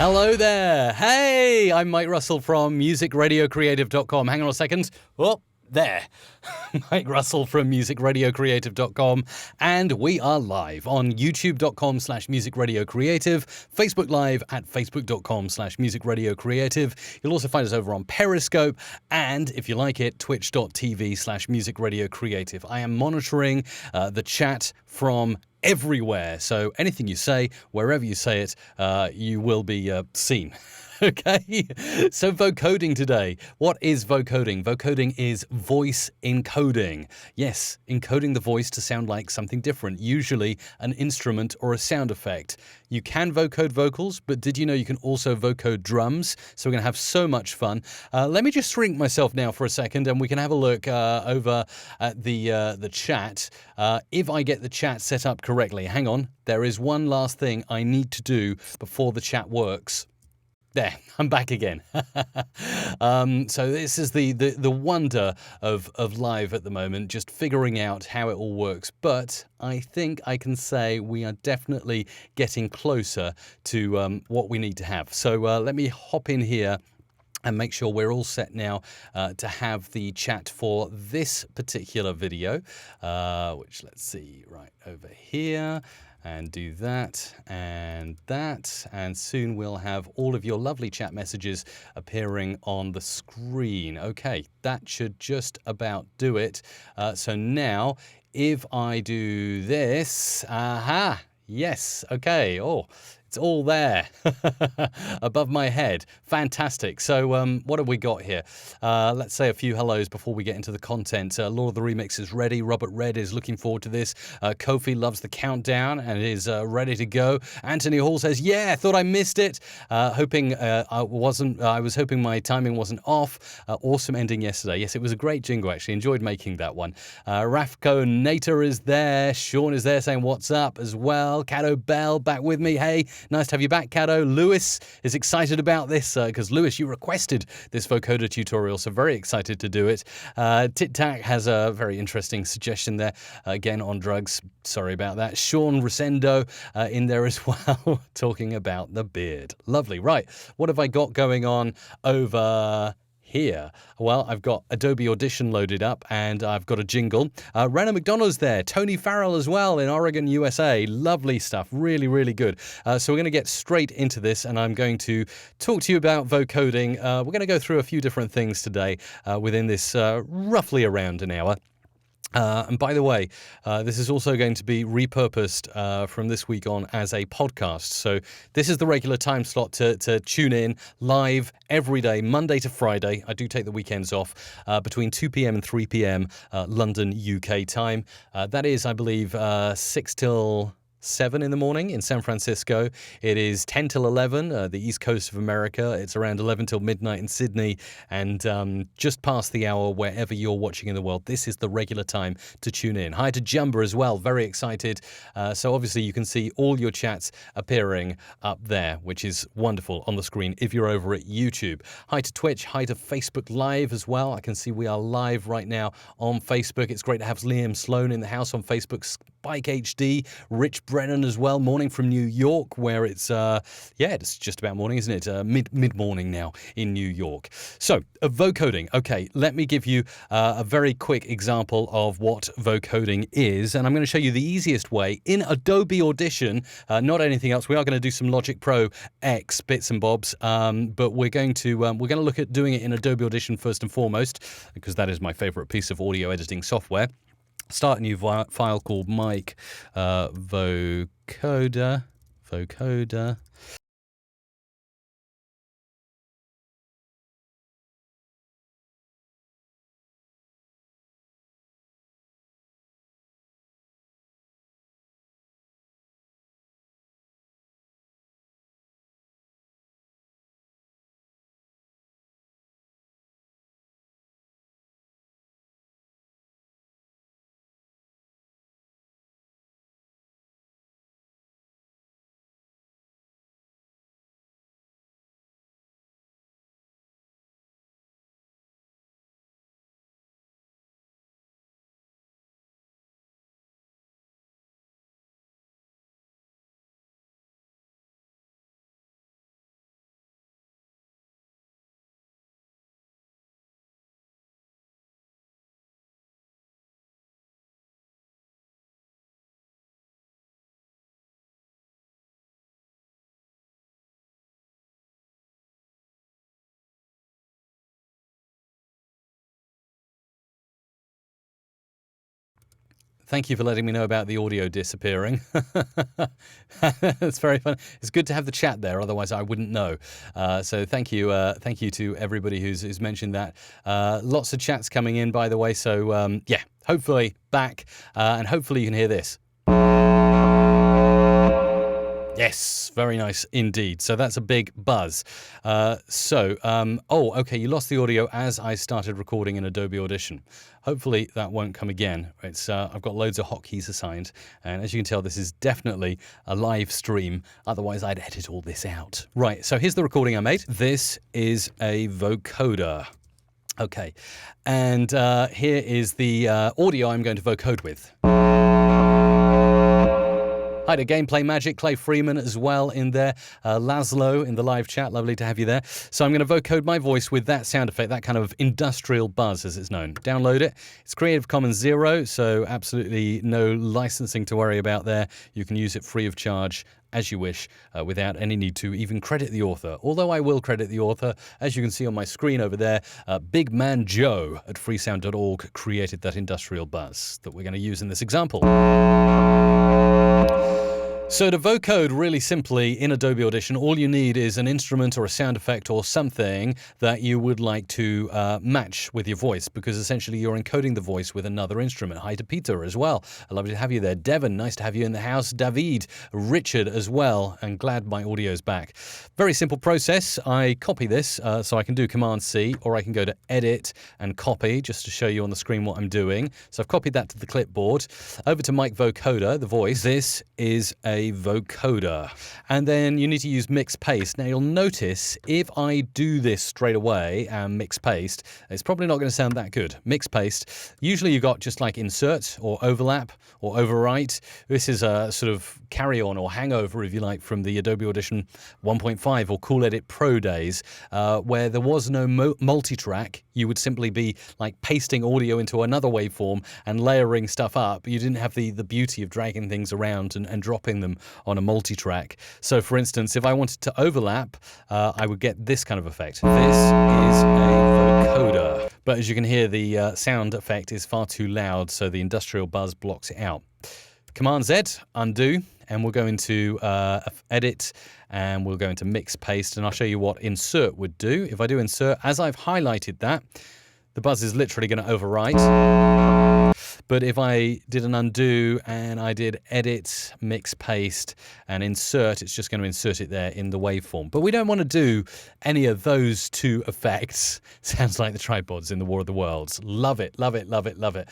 Hello there. Hey, I'm Mike Russell from musicradiocreative.com. Hang on a second. Oh, there. Mike Russell from musicradiocreative.com. And we are live on youtube.com/musicradiocreative, Facebook Live at facebook.com/musicradiocreative. You'll also find us over on Periscope. And if you like it, twitch.tv/musicradiocreative. I am monitoring the chat from everywhere. So anything you say, wherever you say it, you will be seen. Okay, so vocoding today. What is vocoding? Vocoding is voice encoding. Yes, encoding the voice to sound like something different, usually an instrument or a sound effect. You can vocode vocals, but did you know you can also vocode drums? So we're going to have so much fun. Let me just shrink myself now for a second, and we can have a look over at the chat. If I get the chat set up correctly, hang on, there is one last thing I need to do before the chat works. There, I'm back again. So this is the wonder of live at the moment, just figuring out how it all works. But I think I can say we are definitely getting closer to what we need to have. So let me hop in here and make sure we're all set now to have the chat for this particular video, which let's see, right over here. And do that, and soon we'll have all of your lovely chat messages appearing on the screen. Okay, that should just about do it. So now, if I do this, aha, yes, okay, oh, it's all there above my head. Fantastic. So what have we got here? Let's say a few hellos before we get into the content. Lord of the Remix is ready. Robert Red is looking forward to this. Kofi loves the countdown and is ready to go. Anthony Hall says, yeah, thought I missed it. Hoping I was hoping my timing wasn't off. Awesome ending yesterday. Yes, it was a great jingle, actually. Enjoyed making that one. Rafko Nater is there. Sean is there saying what's up as well. Cato Bell back with me. Hey, nice to have you back, Cato. Lewis is excited about this because, Lewis, you requested this vocoder tutorial, so very excited to do it. Tit Tac has a very interesting suggestion there, again, on drugs. Sorry about that. Sean Rosendo in there as well, talking about the beard. Lovely. Right, what have I got going on over here? Well, I've got Adobe Audition loaded up and I've got a jingle. Rana McDonald's there. Tony Farrell as well in Oregon, USA. Lovely stuff. Really, really good. So we're going to get straight into this and I'm going to talk to you about vocoding. We're going to go through a few different things today within this roughly around an hour. And by the way, this is also going to be repurposed from this week on as a podcast. So this is the regular time slot to tune in live every day, Monday to Friday. I do take the weekends off between 2 p.m. and 3 p.m. London, UK time. That is, I believe, 6 till 7 in the morning in San Francisco. It is 10 till 11, the East Coast of America. It's around 11 till midnight in Sydney, and just past the hour wherever you're watching in the world. This is the regular time to tune in. Hi to Jumba as well. Very excited. So obviously you can see all your chats appearing up there, which is wonderful on the screen if you're over at YouTube. Hi to Twitch. Hi to Facebook Live as well. I can see we are live right now on Facebook. It's great to have Liam Sloan in the house on Facebook. Spike HD, Rich Brennan as well, morning from New York, where it's, it's just about morning, isn't it? Mid-morning now in New York. So, vocoding. Okay, let me give you a very quick example of what vocoding is, and I'm going to show you the easiest way in Adobe Audition, not anything else. We are going to do some Logic Pro X bits and bobs, but we're going to look at doing it in Adobe Audition first and foremost, because that is my favorite piece of audio editing software. Start a new file called Mike Vocoder. thank you for letting me know about the audio disappearing. That's very fun. It's good to have the chat there, otherwise I wouldn't know. So thank you to everybody who's mentioned that. Lots of chats coming in, by the way. So yeah, hopefully back, and hopefully you can hear this. Yes, very nice indeed. So that's a big buzz. Oh, okay, you lost the audio as I started recording in Adobe Audition. Hopefully that won't come again. I've got loads of hotkeys assigned, and as you can tell, this is definitely a live stream. Otherwise, I'd edit all this out. Right, so here's the recording I made. This is a vocoder. Okay, and here is the audio I'm going to vocode with. Hi to Gameplay Magic, Clay Freeman as well in there, Laszlo in the live chat, lovely to have you there. So I'm going to vocode my voice with that sound effect, that kind of industrial buzz as it's known. Download it. It's Creative Commons 0, so absolutely no licensing to worry about there. You can use it free of charge as you wish, without any need to even credit the author. Although I will credit the author, as you can see on my screen over there, Big Man Joe at freesound.org created that industrial buzz that we're going to use in this example. So to vocode, really simply, in Adobe Audition, all you need is an instrument or a sound effect or something that you would like to match with your voice, because essentially you're encoding the voice with another instrument. Hi to Peter as well. Lovely to have you there. Devon, nice to have you in the house. David, Richard as well, and glad my audio's back. Very simple process. I copy this, so I can do Command-C, or I can go to Edit and Copy, just to show you on the screen what I'm doing. So I've copied that to the clipboard. Over to Mike Vocoder, the voice. This is a vocoder, and then you need to use mix paste. Now you'll notice if I do this straight away and mix paste, it's probably not going to sound that good. Mix paste, usually you got just like insert or overlap or overwrite. This is a sort of carry on or hangover, if you like, from the Adobe Audition 1.5 or Cool Edit Pro days, where there was no multi-track. You would simply be like pasting audio into another waveform and layering stuff up. You didn't have the beauty of dragging things around and dropping them on a multi-track. So for instance, if I wanted to overlap, I would get this kind of effect. This is a vocoder. But as you can hear, the sound effect is far too loud, so the industrial buzz blocks it out. Command-Z, undo, and we'll go into Edit, and we'll go into Mix Paste, and I'll show you what Insert would do. If I do Insert, as I've highlighted that, the buzz is literally going to overwrite. But if I did an undo and I did Edit, Mix, Paste, and Insert, it's just going to insert it there in the waveform. But we don't want to do any of those two effects. Sounds like the tripods in the War of the Worlds. Love it, love it, love it, love it.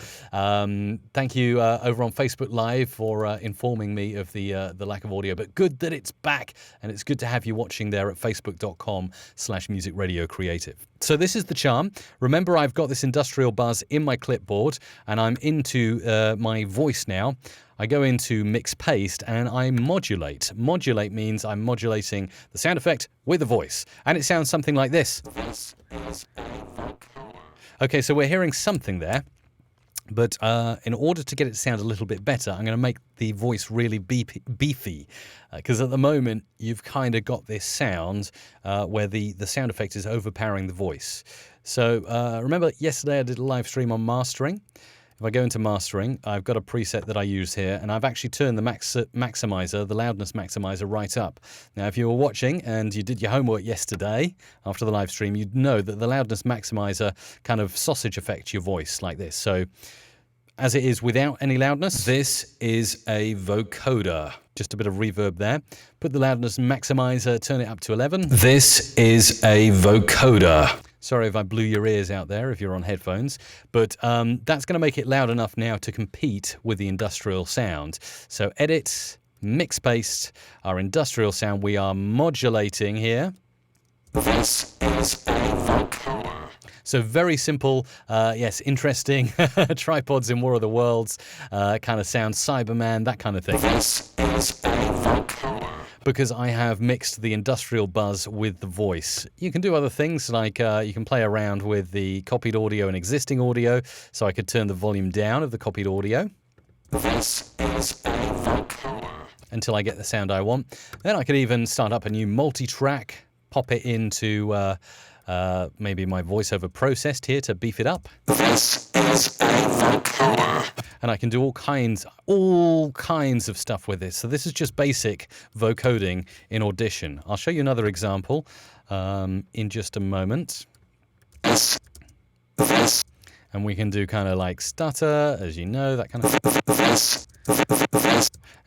Thank you over on Facebook Live for informing me of the lack of audio. But good that it's back, and it's good to have you watching there at facebook.com/musicradiocreative. So this is the charm. Remember, I've got this industrial buzz in my clipboard, and I'm into my voice now. I go into Mix Paste and I modulate. Modulate means I'm modulating the sound effect with the voice. And it sounds something like this. This is a vocoder. Okay, so we're hearing something there. But in order to get it to sound a little bit better, I'm going to make the voice really beefy. Because at the moment, you've kind of got this sound where the sound effect is overpowering the voice. So remember yesterday I did a live stream on mastering. If I go into mastering, I've got a preset that I use here, and I've actually turned the maximizer, the loudness maximizer, right up. Now, if you were watching and you did your homework yesterday after the live stream, you'd know that the loudness maximizer kind of sausage affects your voice like this. So as it is without any loudness, this is a vocoder. Just a bit of reverb there. Put the loudness maximizer, turn it up to 11. This is a vocoder. Sorry if I blew your ears out there if you're on headphones, but that's going to make it loud enough now to compete with the industrial sound. So Edit, Mix Paste, our industrial sound we are modulating here. This is a vocoder. So very simple, yes, interesting, tripods in War of the Worlds, kind of sound, Cyberman, that kind of thing. This is a vocoder. Because I have mixed the industrial buzz with the voice. You can do other things, like you can play around with the copied audio and existing audio, so I could turn the volume down of the copied audio. This is a vocoder. Until I get the sound I want. Then I could even start up a new multi-track, pop it into maybe my voiceover processed here to beef it up. This is a vocoder. And I can do all kinds of stuff with this. So this is just basic vocoding in Audition. I'll show you another example in just a moment. This. And we can do kind of like stutter, as you know, that kind of This.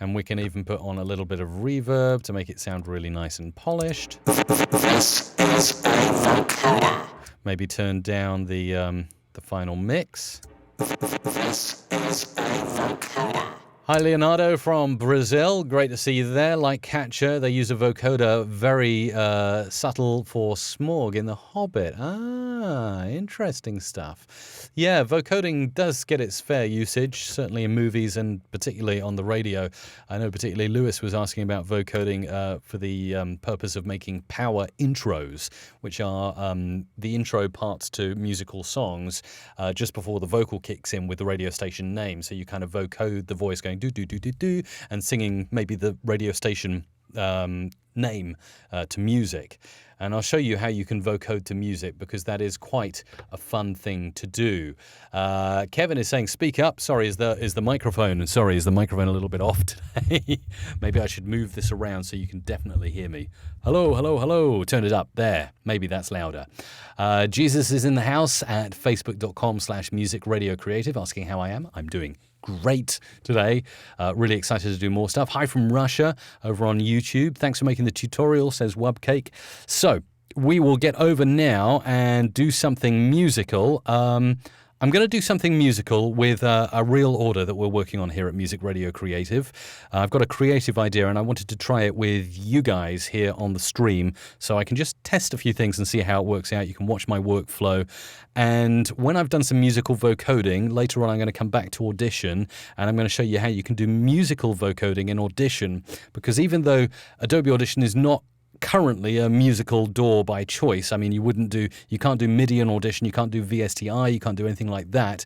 And we can even put on a little bit of reverb to make it sound really nice and polished. This is a vocoder. Maybe turn down the final mix. This is a vocoder. Hi, Leonardo from Brazil. Great to see you there. Like Catcher, they use a vocoder very subtle for Smog in The Hobbit. Ah, interesting stuff. Yeah, vocoding does get its fair usage, certainly in movies and particularly on the radio. I know particularly Lewis was asking about vocoding for the purpose of making power intros, which are the intro parts to musical songs just before the vocal kicks in with the radio station name. So you kind of vocode the voice going do do do do do and singing maybe the radio station name to music. And I'll show you how you can vocode to music because that is quite a fun thing to do. Kevin is saying, speak up. Sorry, is the microphone a little bit off today? Maybe I should move this around so you can definitely hear me. Hello, hello, hello. Turn it up there. Maybe that's louder. Jesus is in the house at facebook.com/musicradiocreative asking how I am. I'm doing great today. Really excited to do more stuff. Hi from Russia over on YouTube. Thanks for making the tutorial, says Wubcake. So we will get over now and do something musical. I'm going to do something musical with a real order that we're working on here at Music Radio Creative. I've got a creative idea and I wanted to try it with you guys here on the stream so I can just test a few things and see how it works out. You can watch my workflow. And when I've done some musical vocoding, later on I'm going to come back to Audition and I'm going to show you how you can do musical vocoding in Audition, because even though Adobe Audition is not currently a musical DAW by choice. I mean, you can't do MIDI in Audition, you can't do VSTI, you can't do anything like that.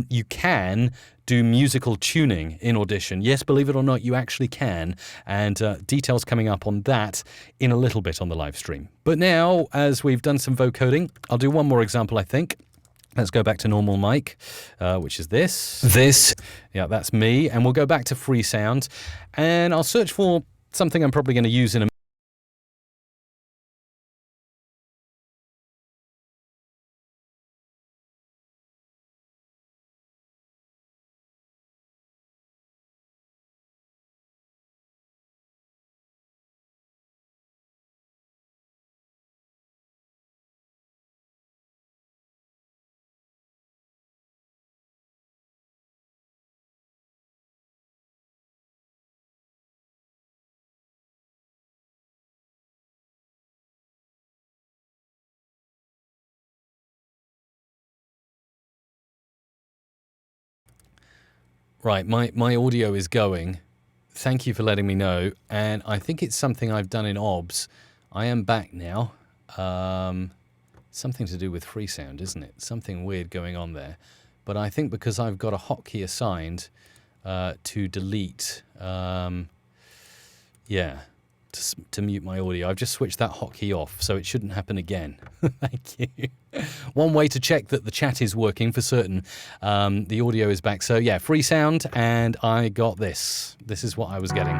You can do musical tuning in Audition. Yes, believe it or not, you actually can. And details coming up on that in a little bit on the live stream. But now, as we've done some vocoding, I'll do one more example, I think. Let's go back to normal mic, which is this. Yeah, that's me. And we'll go back to free sound. And I'll search for something I'm probably going to use in a Right, my audio is going. Thank you for letting me know. And I think it's something I've done in OBS. I am back now. Something to do with free sound, isn't it? Something weird going on there. But I think because I've got a hotkey assigned to delete, to mute my audio. I've just switched that hotkey off, so it shouldn't happen again. Thank you. One way to check that the chat is working for certain. The audio is back. So yeah, free sound, and I got this. This is what I was getting.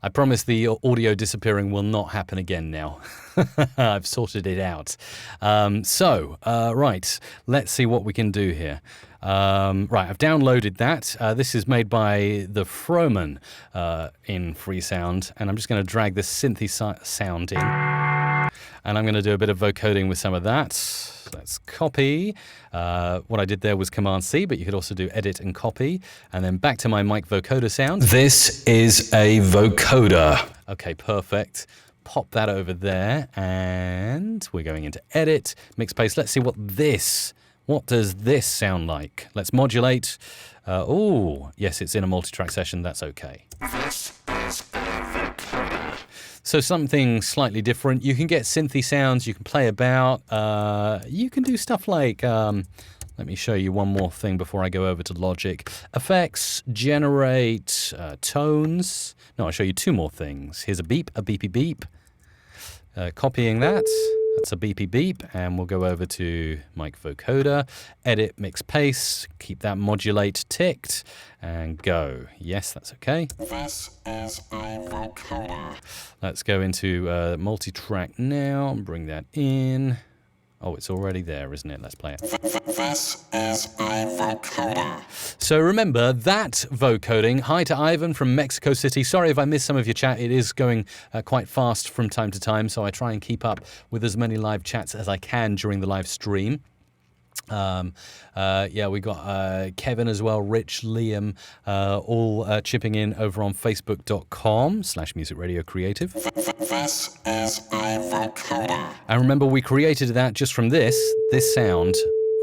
I promise the audio disappearing will not happen again now. I've sorted it out. Right, let's see what we can do here. Right, I've downloaded that. This is made by the Froman in Freesound, and I'm just going to drag this synthy sound in. And I'm going to do a bit of vocoding with some of that. Let's copy. What I did there was Command-C, but you could also do Edit and Copy. And then back to my mic vocoder sound. This is a vocoder. Okay, perfect. Pop that over there, and we're going into Edit, Mix Paste. Let's see what does this sound like? Let's modulate. Oh, yes, it's in a multi-track session. That's okay. This is a vocoder. So something slightly different. You can get synthy sounds. You can play about. You can do stuff like, let let me show you one more thing before I go over to Logic. Effects, generate tones. No, I'll show you two more things. Here's a beep, a beepy beep. Copying that. That's a beepy beep, and we'll go over to mic vocoder, edit, mix, paste, keep that modulate ticked, and go. Yes, that's okay. This is a vocoder. Let's go into multi-track now and bring that in. Oh, it's already there, isn't it? Let's play it. This is a vocoder. So remember that vocoding. Hi to Ivan from Mexico City. Sorry if I missed some of your chat. It is going quite fast from time to time, so I try and keep up with as many live chats as I can during the live stream. Yeah, we got Kevin as well, Rich, Liam, all chipping in over on facebook.com/musicradiocreative. This is a vocoder. And remember, we created that just from this sound,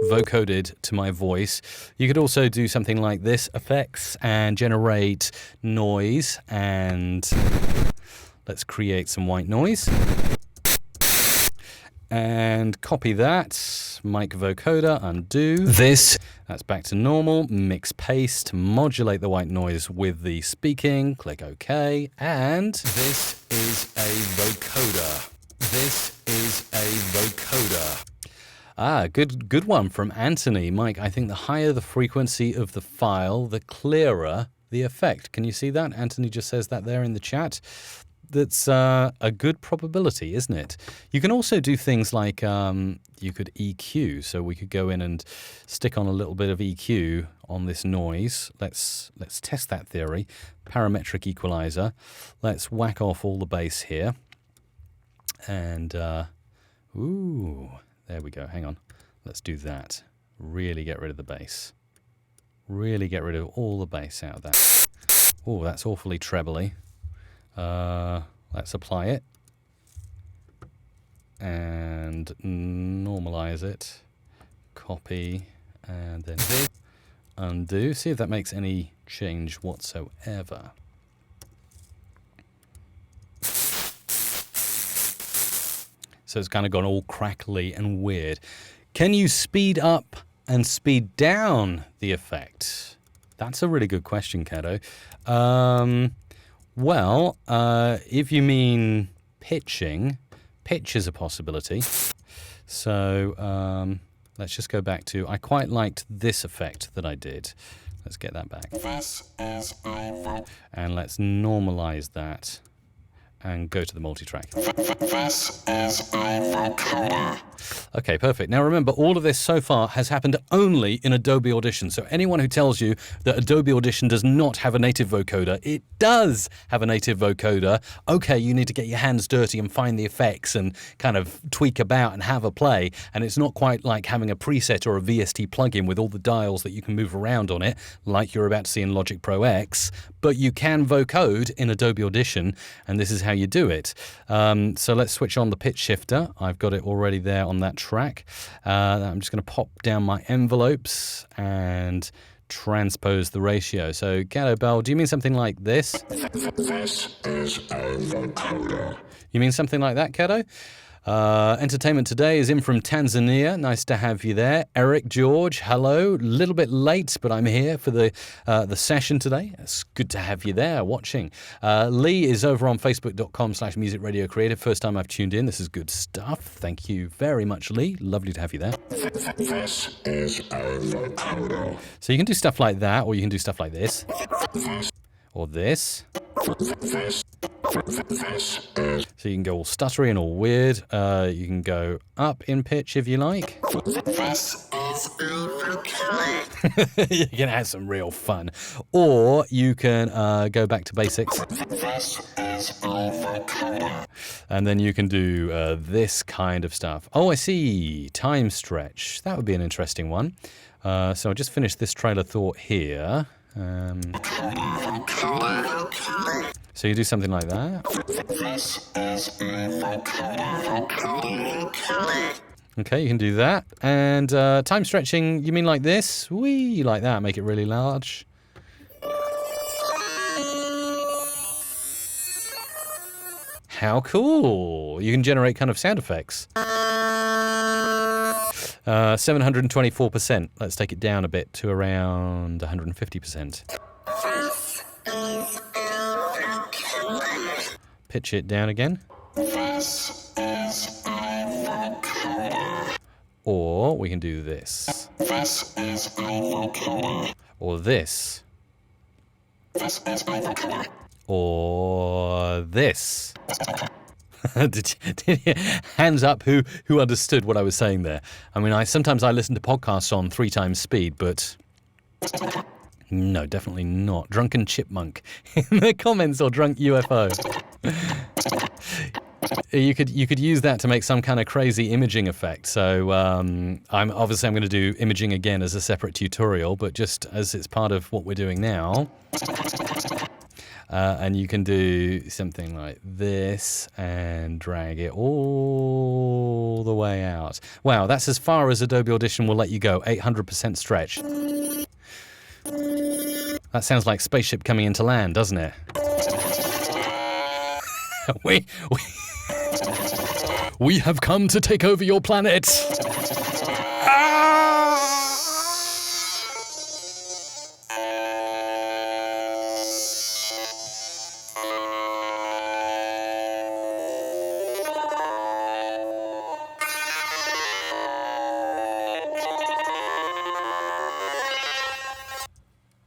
vocoded to my voice. You could also do something like this, effects, and generate noise, and let's create some white noise. And copy that, mic vocoder, undo this. That's back to normal, mix paste, modulate the white noise with the speaking, click OK, and this is a vocoder. This is a vocoder. Ah, good one from Anthony. Mike, I think the higher the frequency of the file, the clearer the effect. Can you see that? Anthony just says that there in the chat. That's a good probability, isn't it? You can also do things like you could EQ. So we could go in and stick on a little bit of EQ on this noise. Let's test that theory. Parametric equalizer. Let's whack off all the bass here. And, ooh, there we go. Hang on. Let's do that. Really get rid of the bass. Really get rid of all the bass out of that. Oh, that's awfully trebly. Let's apply it and normalize it, copy, and then undo. See if that makes any change whatsoever. So it's kind of gone all crackly and weird. Can you speed up and speed down the effect? That's a really good question, Cato. Well, if you mean pitching, pitch is a possibility. So let's just go back to, I quite liked this effect that I did. Let's get that back. This is a vocoder. And let's normalize that and go to the multi-track. This is a vocoder. Okay, perfect. Now remember, all of this so far has happened only in Adobe Audition. So anyone who tells you that Adobe Audition does not have a native vocoder, it does have a native vocoder. Okay, you need to get your hands dirty and find the effects and kind of tweak about and have a play. And it's not quite like having a preset or a VST plugin with all the dials that you can move around on it, like you're about to see in Logic Pro X. But you can vocode in Adobe Audition, and this is how you do it. So let's switch on the pitch shifter. I've got it already there on that track. I'm just going to pop down my envelopes and transpose the ratio. So, Gatto Bell, do you mean something like this? This is a vocoder. You mean something like that, Gatto? Entertainment Today is in from Tanzania. Nice to have you there. Eric, George, hello. A little bit late, but I'm here for the session today. It's good to have you there watching. Lee is over on facebook.com/musicradiocreative. First time I've tuned in. This is good stuff. Thank you very much, Lee. Lovely to have you there. This is a vocoder. So you can do stuff like that, or you can do stuff like this. Or this. So you can go all stuttery and all weird. You can go up in pitch if you like. This is a vocoder. You can have some real fun. Or you can go back to basics. This is a vocoder. And then you can do this kind of stuff. Oh, I see. Time stretch. That would be an interesting one. So I'll just finish this trailer thought here. So you do something like that. This is a vocoder. Okay, you can do that. And time stretching, you mean like this? Wee, like that, make it really large. How cool. You can generate kind of sound effects. 724%. Let's take it down a bit to around 150%. This is a vocoder. Pitch it down again. This is a vocoder. Or we can do this. This is a vocoder. Or this. This is a vocoder. Or this. did you, hands up who understood what I was saying there. I mean, sometimes I listen to podcasts on 3 times speed, but no, definitely not. Drunken chipmunk in the comments, or drunk UFO. You could use that to make some kind of crazy imaging effect. So I'm going to do imaging again as a separate tutorial, but just as it's part of what we're doing now. And you can do something like this and drag it all the way out. Wow, that's as far as Adobe Audition will let you go. 800% stretch. That sounds like spaceship coming into land, doesn't it? We have come to take over your planet.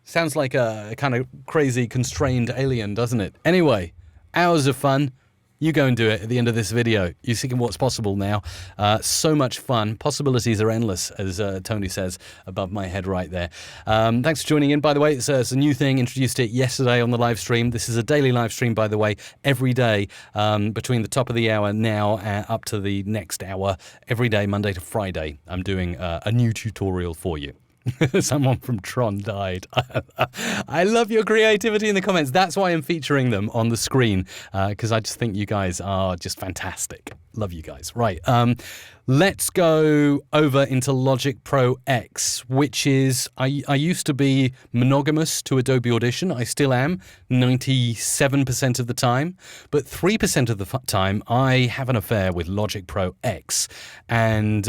Sounds like a kind of crazy, constrained alien, doesn't it? Anyway, hours of fun. You go and do it at the end of this video. You see what's possible now. So much fun. Possibilities are endless, as Tony says above my head right there. Thanks for joining in. By the way, it's a new thing. Introduced it yesterday on the live stream. This is a daily live stream, by the way, every day between the top of the hour now up to the next hour. Every day, Monday to Friday, I'm doing a new tutorial for you. Someone from Tron died. I love your creativity in the comments. That's why I'm featuring them on the screen, because I just think you guys are just fantastic. Love you guys. Right. Let's go over into Logic Pro X, which is, I used to be monogamous to Adobe Audition. I still am, 97% of the time. But 3% of the time, I have an affair with Logic Pro X. And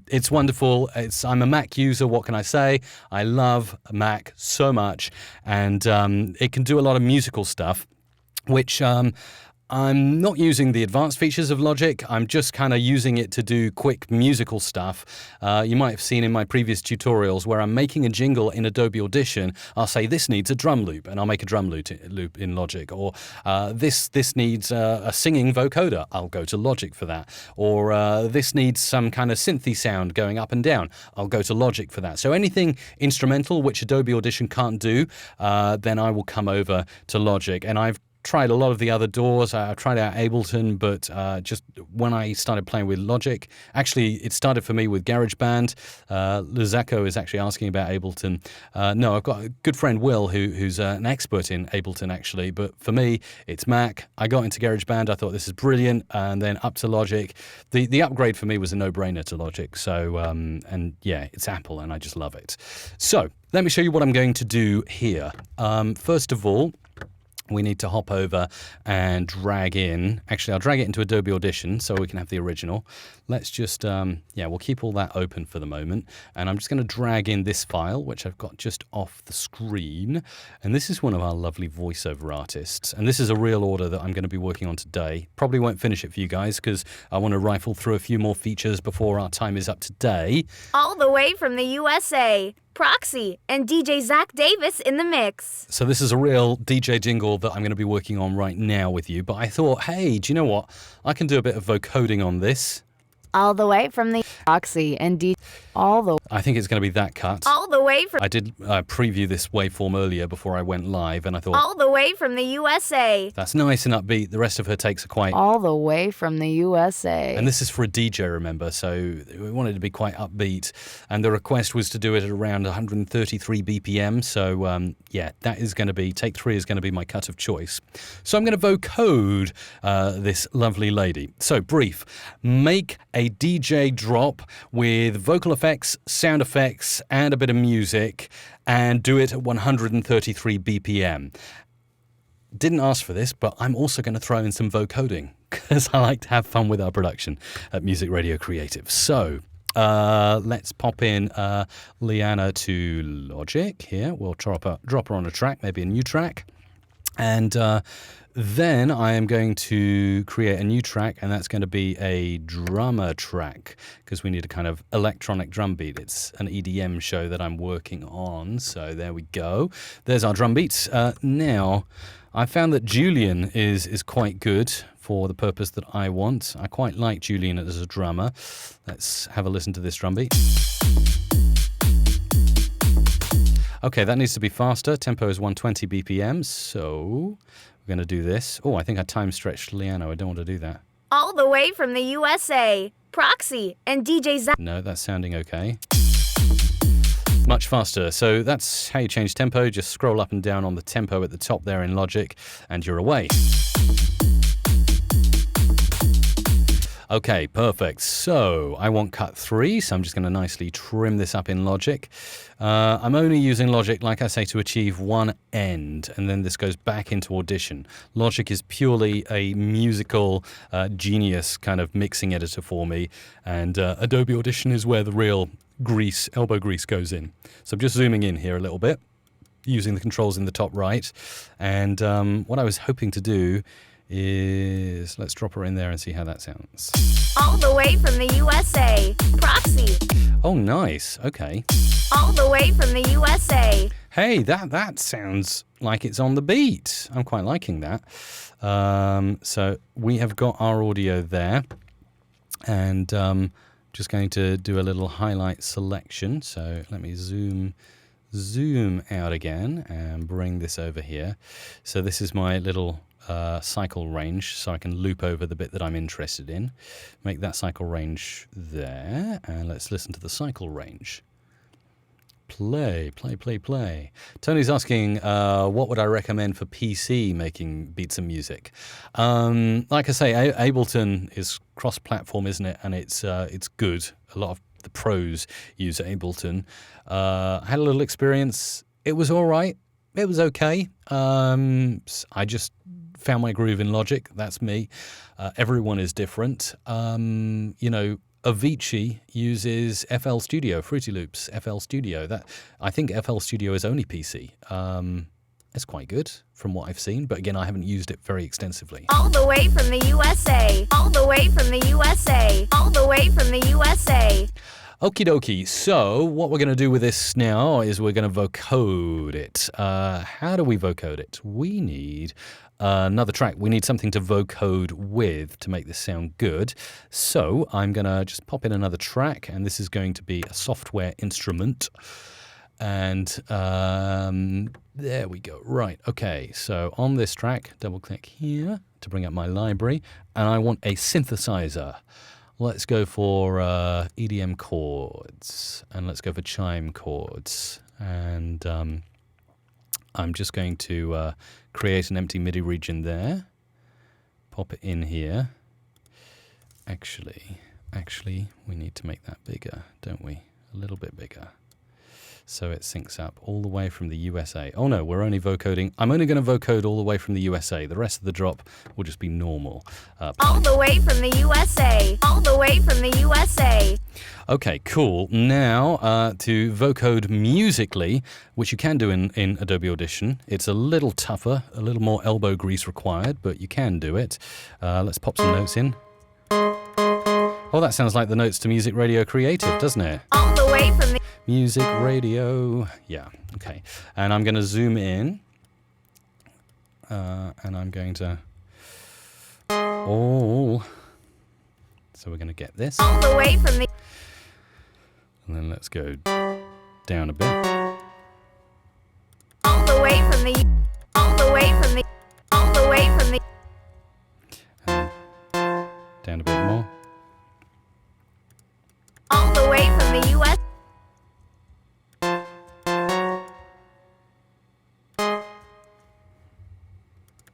it's wonderful. I'm a Mac user. What can I say? I love Mac so much. And it can do a lot of musical stuff, which I'm not using the advanced features of Logic. I'm just kind of using it to do quick musical stuff. You might have seen in my previous tutorials where I'm making a jingle in Adobe Audition. I'll say this needs a drum loop, and I'll make a drum loop in Logic. Or this needs a singing vocoder. I'll go to Logic for that. Or this needs some kind of synthy sound going up and down. I'll go to Logic for that. So anything instrumental which Adobe Audition can't do, then I will come over to Logic. And I've tried a lot of the other DAWs. I've tried out Ableton, but just when I started playing with Logic, actually it started for me with GarageBand. Luzako is actually asking about Ableton. No, I've got a good friend Will who's an expert in Ableton actually, but for me it's Mac. I got into GarageBand, I thought this is brilliant, and then up to Logic. The upgrade for me was a no-brainer to Logic. So and yeah, it's Apple and I just love it. So let me show you what I'm going to do here. First of all, we need to hop over and drag in. Actually, I'll drag it into Adobe Audition so we can have the original. Let's just, we'll keep all that open for the moment. And I'm just going to drag in this file, which I've got just off the screen. And this is one of our lovely voiceover artists. And this is a real order that I'm going to be working on today. Probably won't finish it for you guys because I want to rifle through a few more features before our time is up today. All the way from the USA, Proxy and DJ Zach Davis in the mix. So this is a real DJ jingle that I'm going to be working on right now with you. But I thought, hey, do you know what? I can do a bit of vocoding on this. All the way from the Proxy and DJ. I think it's going to be that cut. All the way from. I did preview this waveform earlier before I went live, and I thought. All the way from the USA. That's nice and upbeat. The rest of her takes are quite. All the way from the USA. And this is for a DJ, remember? So we wanted to be quite upbeat, and the request was to do it at around 133 BPM. So yeah, that is going to be take 3 is going to be my cut of choice. So I'm going to vocode this lovely lady. So brief, make a DJ drop with vocal effects, sound effects, and a bit of music, and do it at 133 BPM. Didn't ask for this, but I'm also going to throw in some vocoding because I like to have fun with our production at Music Radio Creative. So Let's pop in Leanna to Logic here. We'll drop her on a track, maybe a new track. And then I am going to create a new track, and that's going to be a drummer track because we need a kind of electronic drum beat. It's an EDM show that I'm working on. So there we go. There's our drum beats. Now, I found that Julian is quite good for the purpose that I want. I quite like Julian as a drummer. Let's have a listen to this drum beat. Okay, that needs to be faster. Tempo is 120 BPM, so we're going to do this. Oh, I think I time stretched Leanna. I don't want to do that. All the way from the USA, Proxy and DJ Zach. No, that's sounding okay. Much faster. So that's how you change tempo. Just scroll up and down on the tempo at the top there in Logic, and you're away. Okay, perfect. So I want cut 3, so I'm just going to nicely trim this up in Logic. I'm only using Logic, like I say, to achieve one end, and then this goes back into Audition. Logic is purely a musical genius kind of mixing editor for me, and Adobe Audition is where the real elbow grease goes in. So I'm just zooming in here a little bit, using the controls in the top right, and what I was hoping to do is let's drop her in there and see how that sounds. All the way from the USA, Proxy. Oh, nice. Okay. All the way from the USA. Hey, that sounds like it's on the beat. I'm quite liking that. So we have got our audio there, and just going to do a little highlight selection. So let me zoom out again and bring this over here. So this is my little cycle range, so I can loop over the bit that I'm interested in. Make that cycle range there, and let's listen to the cycle range. Play. Tony's asking, what would I recommend for PC making beats and music? Like I say, Ableton is cross-platform, isn't it? And it's good. A lot of the pros use Ableton. I had a little experience. It was all right. It was okay. I just found my groove in Logic. That's me. Everyone is different. Avicii uses FL Studio, Fruity Loops, FL Studio. I think FL Studio is only PC. It's quite good from what I've seen, but again, I haven't used it very extensively. All the way from the USA. All the way from the USA. All the way from the USA. Okie dokie. So what we're going to do with this now is we're going to vocode it. How do we vocode it? We need another track. We need something to vocode with to make this sound good. So I'm going to just pop in another track, and this is going to be a software instrument. And there we go. Right. Okay. So on this track, double click here to bring up my library, and I want a synthesizer. Let's go for EDM chords, and let's go for chime chords. And I'm just going to create an empty MIDI region there. Pop it in here. Actually, we need to make that bigger, don't we? A little bit bigger. So it syncs up all the way from the USA. Oh no, we're only vocoding. I'm only going to vocode all the way from the USA. The rest of the drop will just be normal. All the way from the USA. All the way from the USA. Okay, cool. Now to vocode musically, which you can do in Adobe Audition. It's a little tougher, a little more elbow grease required, but you can do it. Let's pop some notes in. Oh, that sounds like the notes to Music Radio Creative, doesn't it? All the way from the Music Radio. Yeah, okay. And I'm going to zoom in. And I'm going to... Oh. So we're going to get this. All the way from the... And then let's go down a bit. All the way from the... All the way from the... All the way from the... And down a bit more. All the way from the US.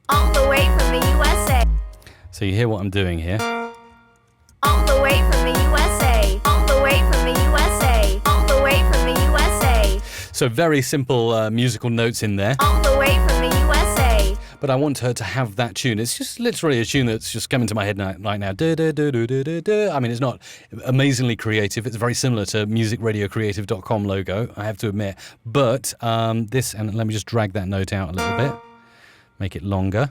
All the way from the USA. So you hear what I'm doing here. All the way from the USA. All the way from the USA. All the way from the USA. So very simple musical notes in there. All the way from the USA. but I want her to have that tune. It's just literally a tune that's just coming to my head right now. I mean, it's not amazingly creative. It's very similar to musicradiocreative.com logo, I have to admit. But this, and let me just drag that note out a little bit, make it longer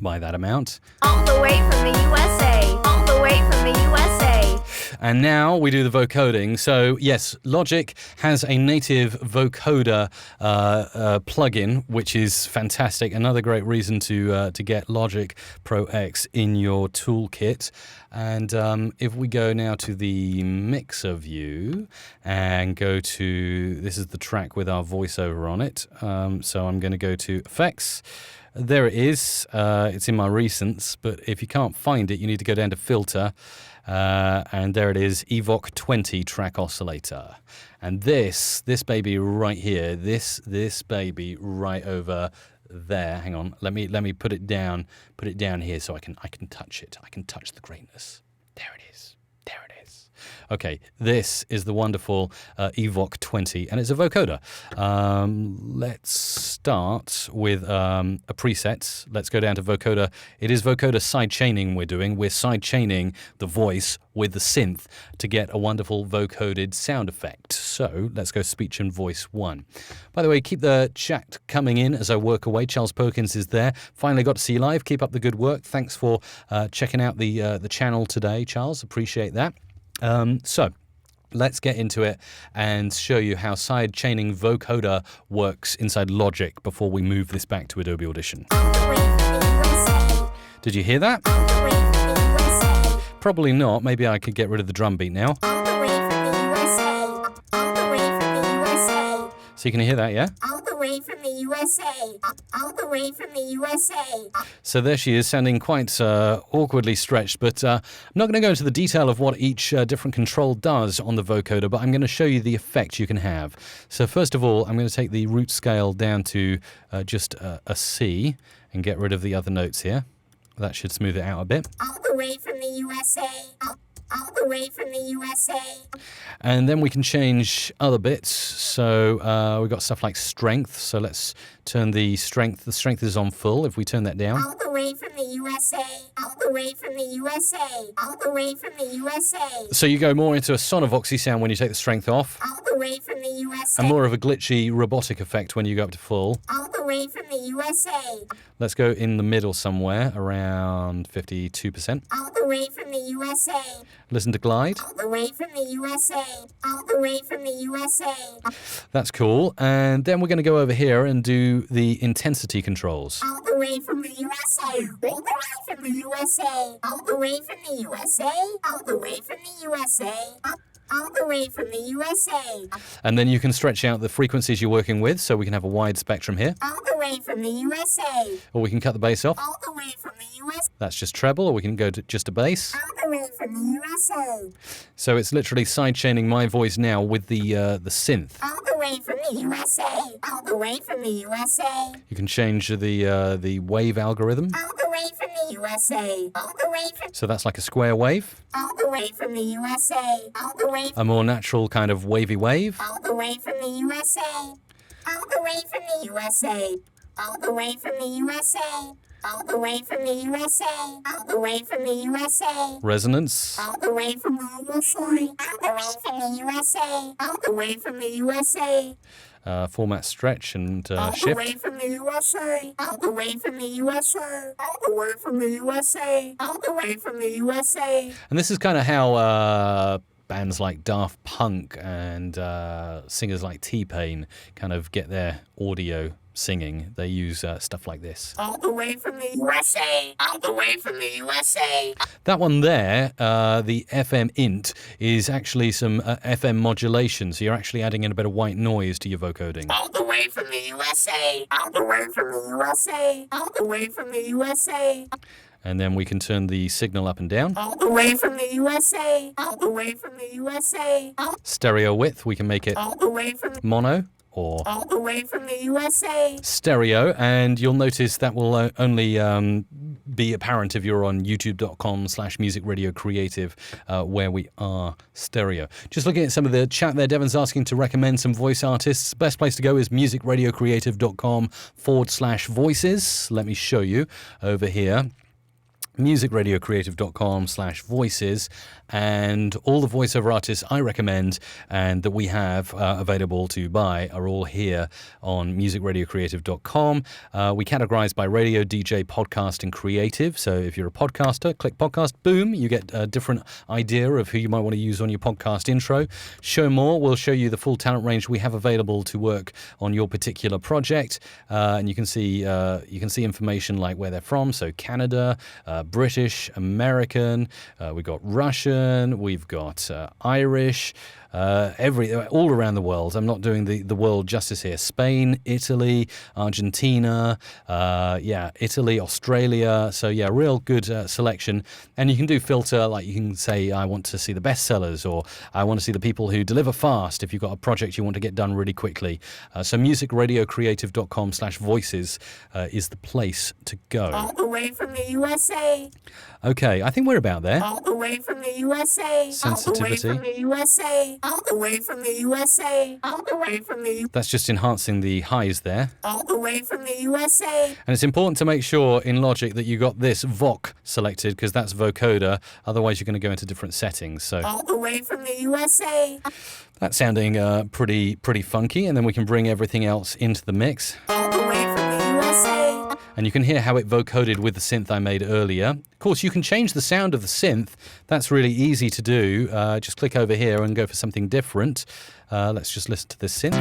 by that amount. All the way from the USA. All the way from the USA. And now we do the vocoding. So yes, Logic has a native vocoder plugin, which is fantastic. Another great reason to get Logic Pro X in your toolkit. And if we go now to the mixer view and go to, this is the track with our voiceover on it. So I'm going to go to Effects. There it is. It's in my recents, but if you can't find it, you need to go down to Filter. And there it is, Evoc 20 track oscillator. And this baby right here, this baby right over there. Hang on, let me put it down here so I can touch it. I can touch the greatness. There it is. There it is. Okay, this is the wonderful Evoc 20, and it's a vocoder. Let's start with a preset. Let's go down to vocoder. It is vocoder side chaining we're doing. We're side chaining the voice with the synth to get a wonderful vocoded sound effect. So let's go speech and voice 1. By the way, keep the chat coming in as I work away. Charles Perkins is there. Finally got to see you live. Keep up the good work. Thanks for checking out the channel today, Charles. Appreciate that. So let's get into it and show you how side chaining vocoder works inside Logic before we move this back to Adobe Audition. Did you hear that? Probably not. Maybe I could get rid of the drum beat now. So you can hear that, yeah? All the way from the USA. All the way from the USA. So there she is, sounding quite awkwardly stretched, but I'm not going to go into the detail of what each different control does on the vocoder, but I'm going to show you the effect you can have. So first of all, I'm going to take the root scale down to just a C and get rid of the other notes here. That should smooth it out a bit. All the way from the USA. All the way from the USA. And then we can change other bits. So we've got stuff like strength. So let's turn the strength. The strength is on full. If we turn that down. All the way from the USA. All the way from the USA. All the way from the USA. So you go more into a Sonovoxy sound when you take the strength off. All the way from the USA. And more of a glitchy robotic effect when you go up to full. All the way from the USA. Let's go in the middle somewhere, around 52%. All the way from the USA. Listen to glide. All the way from the USA. All the way from the USA. That's cool. And then we're going to go over here and do the intensity controls. All the way from the USA. All the way from the USA. All the way from the USA. All the way from the USA. All the way from the USA. And then you can stretch out the frequencies you're working with, so we can have a wide spectrum here. All the way from the USA. Or we can cut the bass off. All the way from the USA. That's just treble, or we can go to just a bass. All the way from the USA. So it's literally side chaining my voice now with the synth. All the way from the USA. All the way from the USA. You can change the wave algorithm. All the way from the USA. All the way from. So that's like a square wave. All the way from the USA. All the way. A more natural kind of wavy wave. All the way from the USA. All the way from the USA. All the way from the USA. All the way from the USA. All the way from the USA. Resonance. All the way from the USA. All the way from the USA. All the way from the USA. Format stretch and All the shift. way from the USA. All the way from the USA. All the way from the USA. All the way from the USA. And this is kind of how bands like Daft Punk and singers like T-Pain kind of get their audio singing. They use stuff like this. All the way from the USA. All the way from the USA. That one there, the FM int, is actually some FM modulation. So you're actually adding in a bit of white noise to your vocoding. All the way from the USA. All the way from the USA. All the way from the USA. And then we can turn the signal up and down. All the way from the USA. All the way from the USA. Stereo width, we can make it All the way from mono or all the way from the USA. stereo, and you'll notice that will only be apparent if you're on youtube.com/musicradiocreative, where we are stereo. Just looking at some of the chat there, Devon's asking to recommend some voice artists. Best place to go is musicradiocreative.com/voices. Let me show you over here. musicradiocreative.com/voices, and all the voiceover artists I recommend and that we have available to buy are all here on musicradiocreative.com. We categorize by radio, DJ, podcast, and creative. So if you're a podcaster, click podcast, boom, you get a different idea of who you might want to use on your podcast intro. Show more, we'll show you the full talent range we have available to work on your particular project, and you can see information like where they're from. So Canada, British, American, we've got Russian, we've got Irish, all around the world. I'm not doing the world justice here. Spain, Italy, Argentina, Italy, Australia. So yeah, real good selection. And you can do filter, like you can say, I want to see the bestsellers, or I want to see the people who deliver fast if you've got a project you want to get done really quickly. So musicradiocreative.com/voices is the place to go. All the way from the USA. Okay, I think we're about there. All the way from the USA. Sensitivity. All the way from the USA. All the way from the USA. All the way from the That's just enhancing the highs there. All the way from the USA. And it's important to make sure in Logic that you got this Voc selected, because that's vocoder. Otherwise, you're going to go into different settings. So All the way from the USA. that's sounding pretty funky. And then we can bring everything else into the mix. All the way from the USA. And you can hear how it vocoded with the synth I made earlier. Of course, you can change the sound of the synth. That's really easy to do. Just click over here and go for something different. Let's just listen to this synth.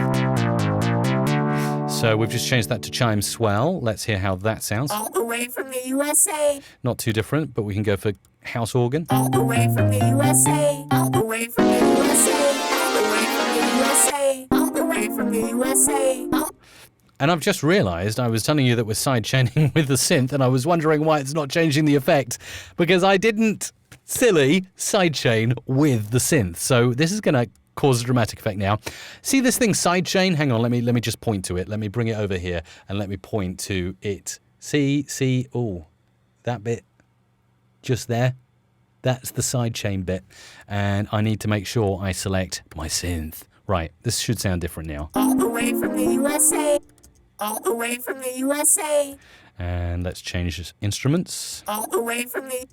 So we've just changed that to chime swell. Let's hear how that sounds. All the way from the USA. Not too different, but we can go for house organ. All the way from the USA. All the way from the USA. All the way from the USA. All the way from the USA. And I've just realized I was telling you that we're sidechaining with the synth, and I was wondering why it's not changing the effect, because I didn't, silly, sidechain with the synth. So this is going to cause a dramatic effect now. See this thing sidechain? Hang on, let me just point to it. Let me bring it over here and let me point to it. See, oh, that bit just there. That's the sidechain bit. And I need to make sure I select my synth. Right, this should sound different now. All the way from the USA. All the way from the USA. And let's change instruments. All the way from the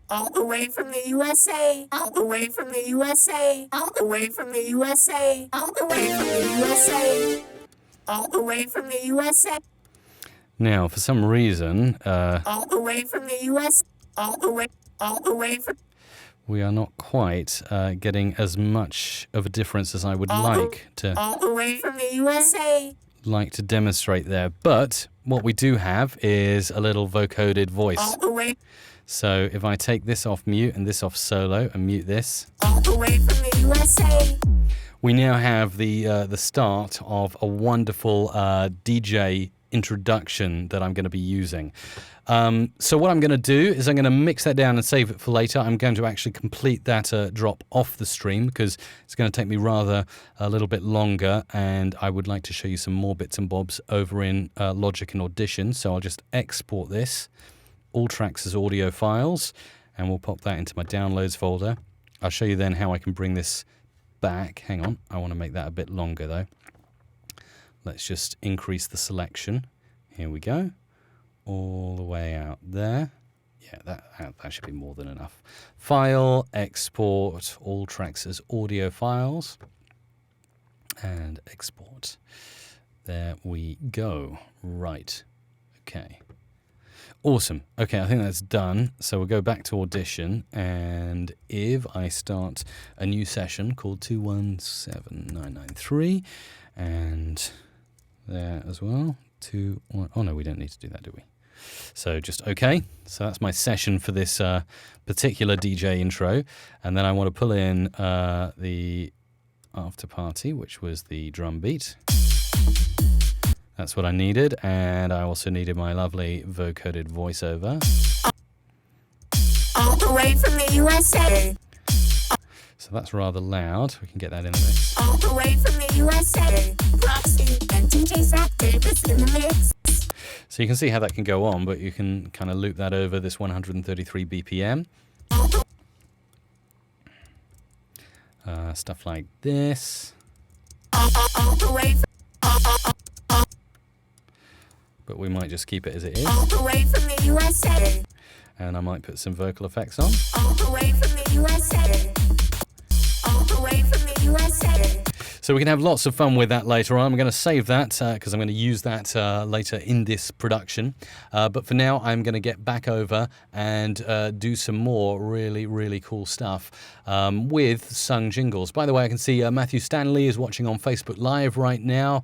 All the way from the USA. All the way from the USA. All the way from the USA. All the way from the USA. All the way from the USA. Now, for some reason, all the way from the US. All the way from. We are not quite getting as much of a difference as I would like to. All the way from the USA. Like to demonstrate there, but what we do have is a little vocoded voice. All the way. So if I take this off mute and this off solo and mute this, all the way from the USA. We now have the start of a wonderful DJ introduction that I'm going to be using. So what I'm going to do is I'm going to mix that down and save it for later. I'm going to actually complete that drop off the stream because it's going to take me rather a little bit longer, and I would like to show you some more bits and bobs over in Logic and Audition. So I'll just export this, all tracks as audio files, and we'll pop that into my downloads folder. I'll show you then how I can bring this back. Hang on, I want to make that a bit longer though. Let's just increase the selection. Here we go. All the way out there. Yeah, that should be more than enough. File, export, all tracks as audio files. And export. There we go. Right. Okay. Awesome. Okay, I think that's done. So we'll go back to Audition, and if I start a new session called 217993, and there as well, 21. Oh no, we don't need to do that, do we? So just okay. So that's my session for this particular DJ intro, and then I want to pull in the after party, which was the drum beat. That's what I needed, and I also needed my lovely vocoded voiceover. All the way from the USA. So that's rather loud. We can get that in the mix. All the way from the USA. Proxy and DJ Zach Davis in the mix. So you can see how that can go on, but you can kind of loop that over this 133 BPM. Stuff like this. But we might just keep it as it is. All the way from the USA. And I might put some vocal effects on. All the way from the USA. All the way from the USA. So we can have lots of fun with that later on. I'm going to save that because I'm going to use that later in this production. But for now, I'm going to get back over and do some more really, really cool stuff with sung jingles. By the way, I can see Matthew Stanley is watching on Facebook Live right now.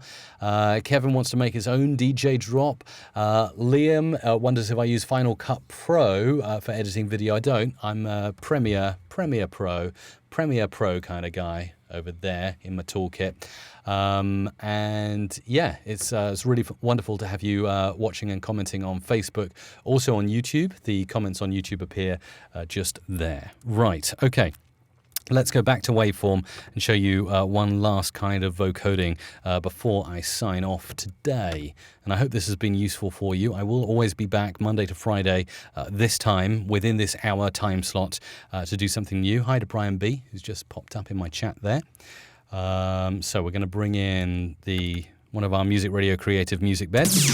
Kevin wants to make his own DJ drop. Liam wonders if I use Final Cut Pro for editing video. I don't. I'm Premiere Pro kind of guy over there in my toolkit. And yeah, it's really wonderful to have you watching and commenting on Facebook. Also on YouTube, the comments on YouTube appear just there. Right, okay. Let's go back to waveform and show you one last kind of vocoding before I sign off today. And I hope this has been useful for you. I will always be back Monday to Friday, this time, within this hour time slot, to do something new. Hi to Brian B, who's just popped up in my chat there. So we're going to bring in one of our Music Radio Creative music beds.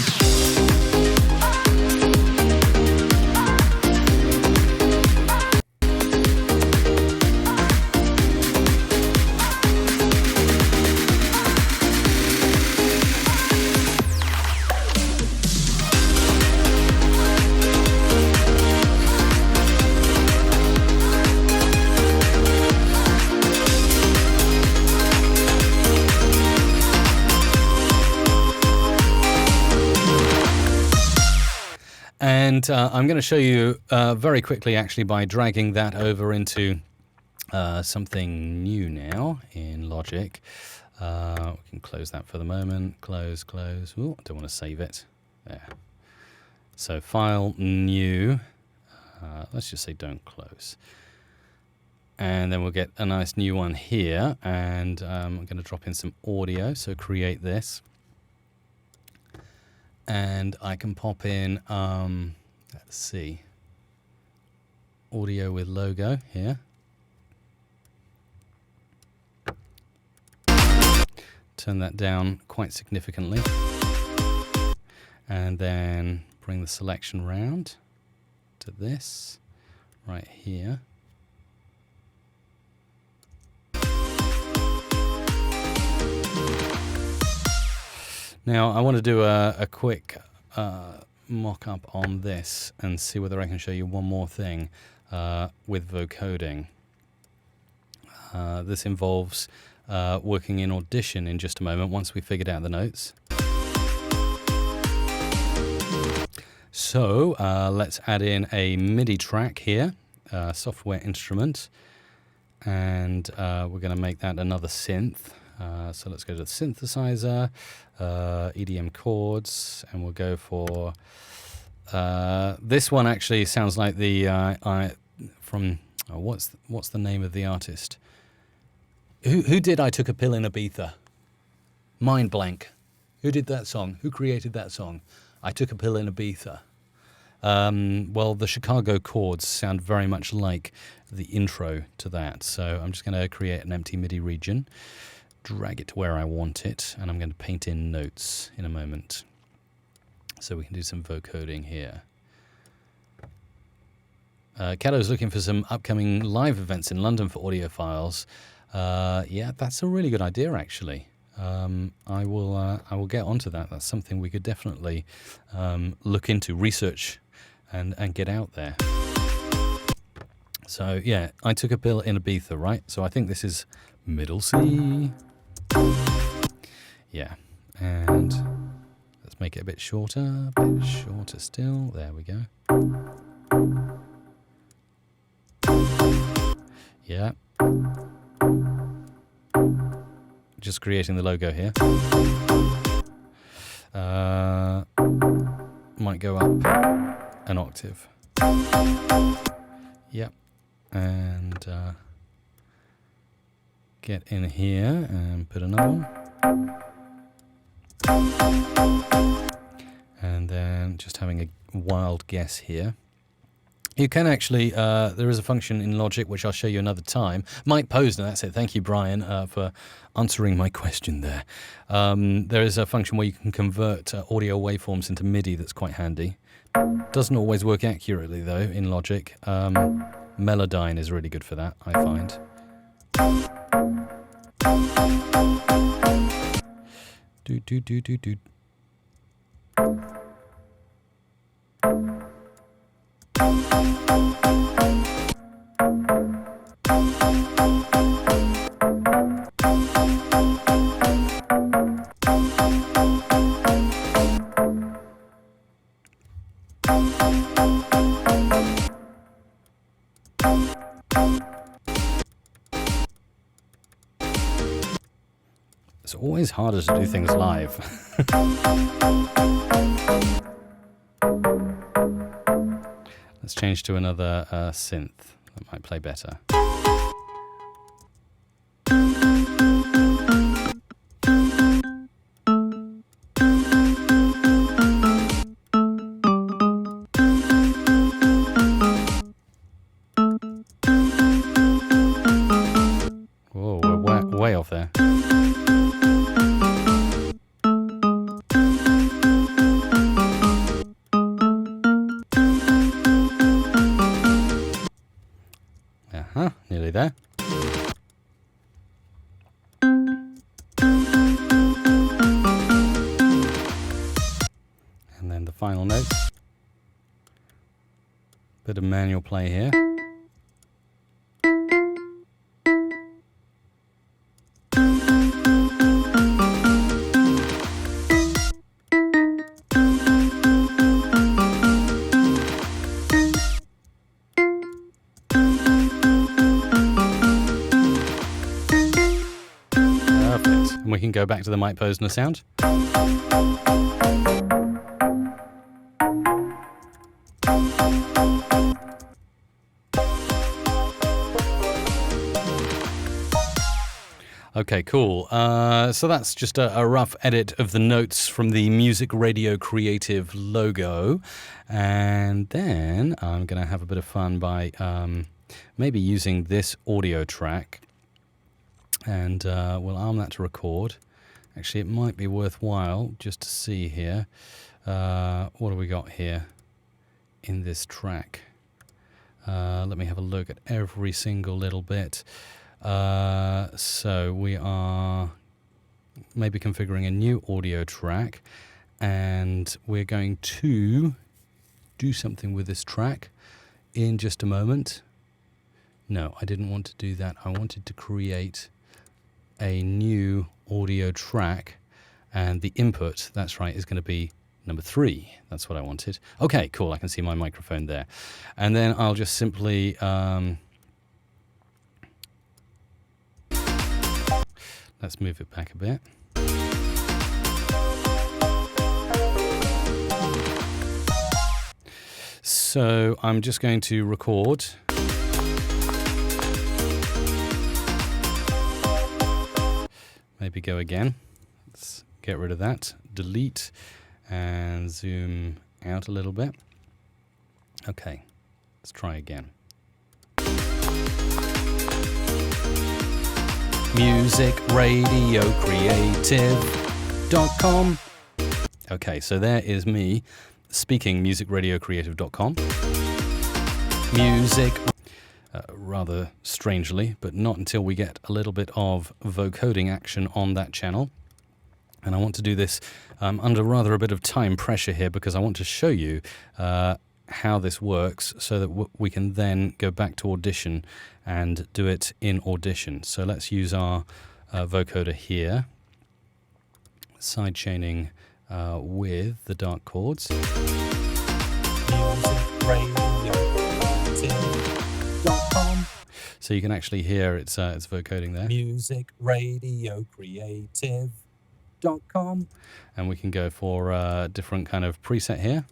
And I'm going to show you very quickly, actually, by dragging that over into something new now in Logic. We can close that for the moment. Close. Ooh, I don't want to save it. There. So File, New. Let's just say Don't Close. And then we'll get a nice new one here. And I'm going to drop in some audio. So create this. And I can pop in, let's see, audio with logo here. Turn that down quite significantly. And then bring the selection round to this right here. Now, I want to do a quick mock-up on this and see whether I can show you one more thing with vocoding. This involves working in Audition in just a moment once we figured out the notes. So, let's add in a MIDI track here, software instrument, and we're going to make that another synth. So let's go to the synthesizer, EDM chords, and we'll go for this one. Actually, sounds like the what's the name of the artist? Who did I Took a Pill in Ibiza? Mind blank. Who did that song? Who created that song? I Took a Pill in Ibiza. Well, the Chicago chords sound very much like the intro to that. So I'm just going to create an empty MIDI region. Drag it to where I want it, and I'm going to paint in notes in a moment. So we can do some vocoding here. Cato's looking for some upcoming live events in London for audiophiles. Yeah, that's a really good idea, actually. I will get onto that. That's something we could definitely look into, research, and get out there. So yeah, I Took a Pill in Ibiza, right? So I think this is middle C. Yeah, and let's make it a bit shorter still. There we go. Yeah. Just creating the logo here. Might go up an octave. Yep, and get in here and put another one. And then just having a wild guess here. You can actually, there is a function in Logic, which I'll show you another time. Mike Posner, that's it. Thank you, Brian, for answering my question there. There is a function where you can convert audio waveforms into MIDI that's quite handy. Doesn't always work accurately, though, in Logic. Melodyne is really good for that, I find. Do. It's always harder to do things live. Let's change to another synth. That might play better. Whoa, we're way off there. Nearly there. And then the final note. Bit of manual play here. And we can go back to the Mike Posner sound. Okay, cool. So that's just a rough edit of the notes from the Music Radio Creative logo. And then I'm going to have a bit of fun by maybe using this audio track. And we'll arm that to record. Actually, it might be worthwhile just to see here. What do we got here in this track? Let me have a look at every single little bit. So we are maybe configuring a new audio track, and we're going to do something with this track in just a moment. No, I didn't want to do that. I wanted to create a new audio track, and the input, that's right, is going to be number 3. That's what I wanted. Okay, cool. I can see my microphone there. And then I'll just simply let's move it back a bit. So I'm just going to record. Maybe go again. Let's get rid of that. Delete and zoom out a little bit. Okay, let's try again. musicradiocreative.com. Okay, so there is me speaking musicradiocreative.com. Music, rather strangely, but not until we get a little bit of vocoding action on that channel. And I want to do this under rather a bit of time pressure here, because I want to show you how this works so that we can then go back to Audition and do it in Audition. So let's use our vocoder here, side chaining with the dark chords. So you can actually hear it's vocoding there. musicradiocreative.com. And we can go for a different kind of preset here.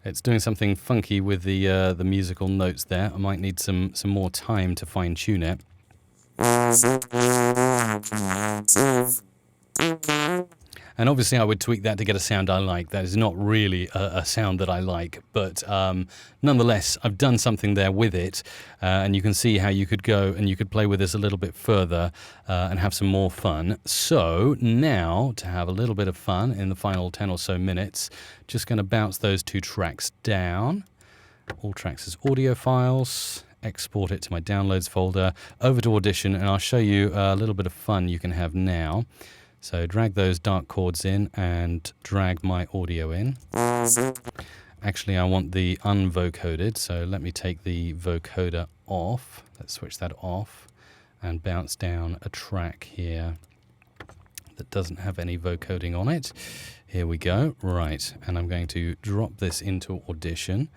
It's doing something funky with the musical notes there. I might need some more time to fine tune it. And obviously I would tweak that to get a sound I like. That is not really a sound that I like, but nonetheless, I've done something there with it, and you can see how you could go and you could play with this a little bit further and have some more fun. So now, to have a little bit of fun in the final 10 or so minutes, just going to bounce those 2 tracks down. All tracks as audio files. Export it to my downloads folder, over to Audition, and I'll show you a little bit of fun you can have now. So drag those dark chords in and drag my audio in. Actually, I want the unvocoded, so let me take the vocoder off. Let's switch that off and bounce down a track here that doesn't have any vocoding on it. Here we go. Right, and I'm going to drop this into Audition.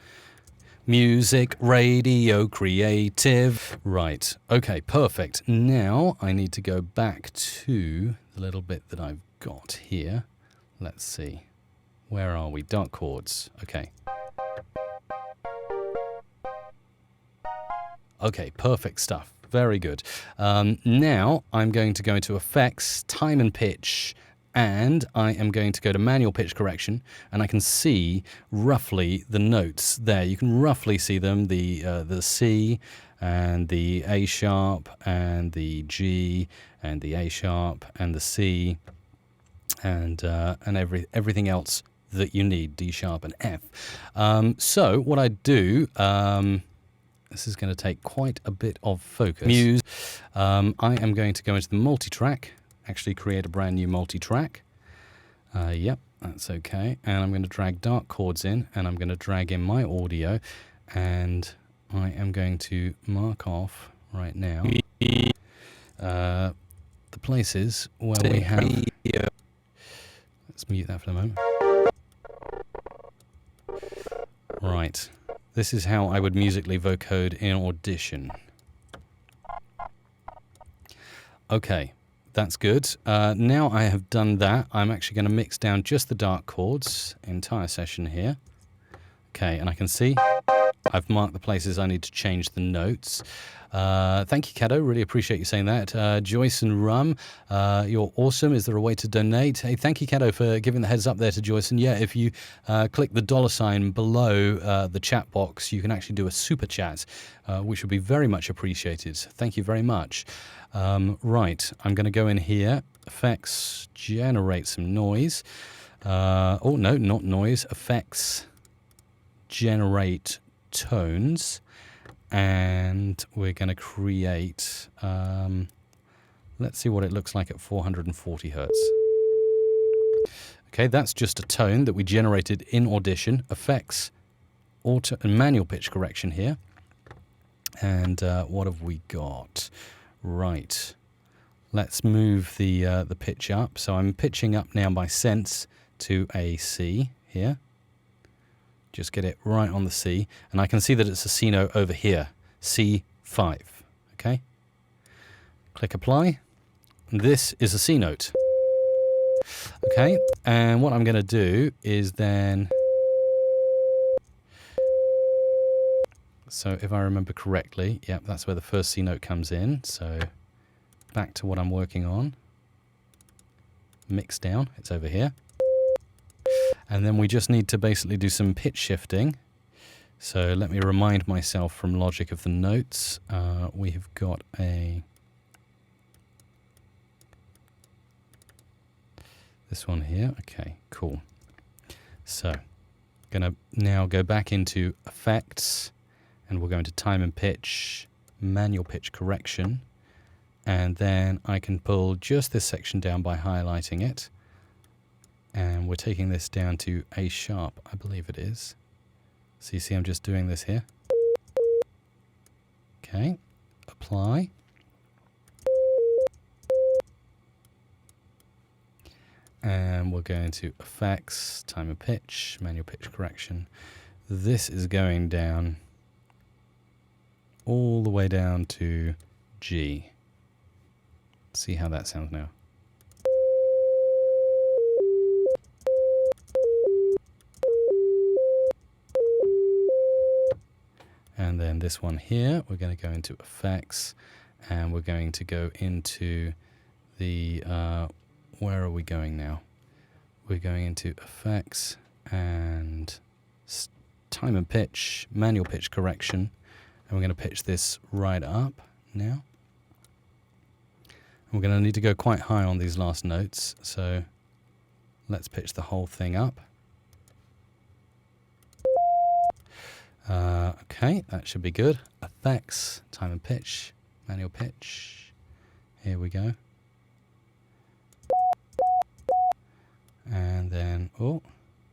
Music, radio, creative. Right, okay, perfect. Now I need to go back to the little bit that I've got here. Let's see. Where are we? Dark chords. Okay. Okay, perfect stuff. Very good. Now I'm going to go into Effects, Time and Pitch, and I am going to go to Manual Pitch Correction, and I can see roughly the notes there. You can roughly see them, the C and the A sharp and the G and the A sharp and the C and everything else that you need, D sharp and F. So what I do, this is going to take quite a bit of focus. I am going to go into the multi-track, actually create a brand new multi-track. Yep, that's okay. And I'm going to drag dark chords in, and I'm going to drag in my audio, and I am going to mark off right now the places where we have... Let's mute that for the moment. Right. This is how I would musically vocode in Audition. Okay. That's good. Now I have done that, I'm actually going to mix down just the dark chords, entire session here. Okay, and I can see I've marked the places I need to change the notes. Thank you, Caddo. Really appreciate you saying that. Joyce and Rum, you're awesome. Is there a way to donate? Hey, thank you, Caddo, for giving the heads up there to Joyce. And yeah, if you click the $ below the chat box, you can actually do a super chat, which would be very much appreciated. Thank you very much. Right, I'm going to go in here, effects, generate some noise. Oh, no, not noise, effects, generate tones. And we're going to create, let's see what it looks like at 440 hertz. Okay, that's just a tone that we generated in Audition. Effects, auto and manual pitch correction here. And what have we got? Right, let's move the pitch up. So I'm pitching up now by sense to a C here. Just get it right on the C, and I can see that it's a C note over here, C5, okay? Click apply. This is a C note. Okay, and what I'm going to do is then, so if I remember correctly, yep, that's where the first C note comes in. So back to what I'm working on. Mix down, it's over here. And then we just need to basically do some pitch shifting. So let me remind myself from Logic of the notes. We have got this one here. Okay, cool. So going to now go back into Effects, and we'll go into Time and Pitch, Manual Pitch Correction, and then I can pull just this section down by highlighting it. And we're taking this down to A sharp, I believe it is. So you see I'm just doing this here. Okay, apply. And we're going to Effects, Time and Pitch, Manual Pitch Correction. This is going down all the way down to G. See how that sounds now. And then this one here, we're going to go into Effects, and we're going to go into the where are we going now? We're going into effects and time and pitch, manual pitch correction. And we're going to pitch this right up now. And we're going to need to go quite high on these last notes. So let's pitch the whole thing up. Okay, that should be good. Effects, time and pitch, manual pitch. Here we go. And then, oh,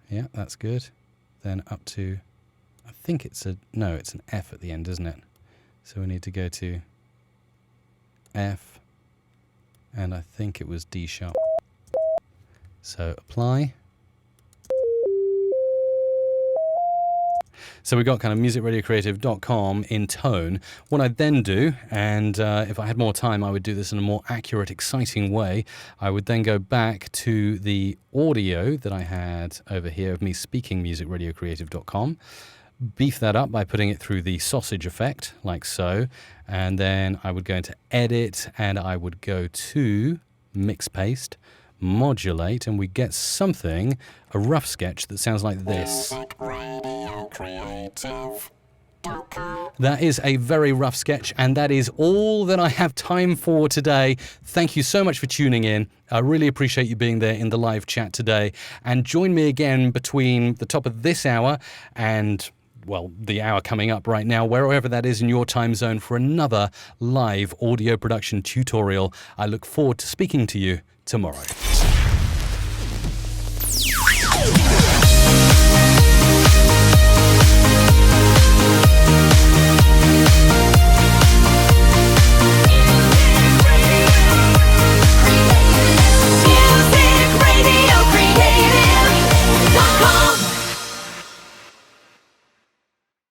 yeah, that's good. Then up to, I think it's no, it's an F at the end, isn't it? So we need to go to F, and I think it was D sharp. So apply. So we got kind of musicradiocreative.com in tone. What I'd then do, and if I had more time, I would do this in a more accurate, exciting way. I would then go back to the audio that I had over here of me speaking musicradiocreative.com, beef that up by putting it through the sausage effect, like so, and then I would go into edit, and I would go to mix paste, modulate, and we get something, a rough sketch that sounds like this. That is a very rough sketch, and that is all that I have time for today. Thank you so much for tuning in. I really appreciate you being there in the live chat today, and join me again between the top of this hour and, well, the hour coming up right now, wherever that is in your time zone, for another live audio production tutorial. I look forward to speaking to you tomorrow.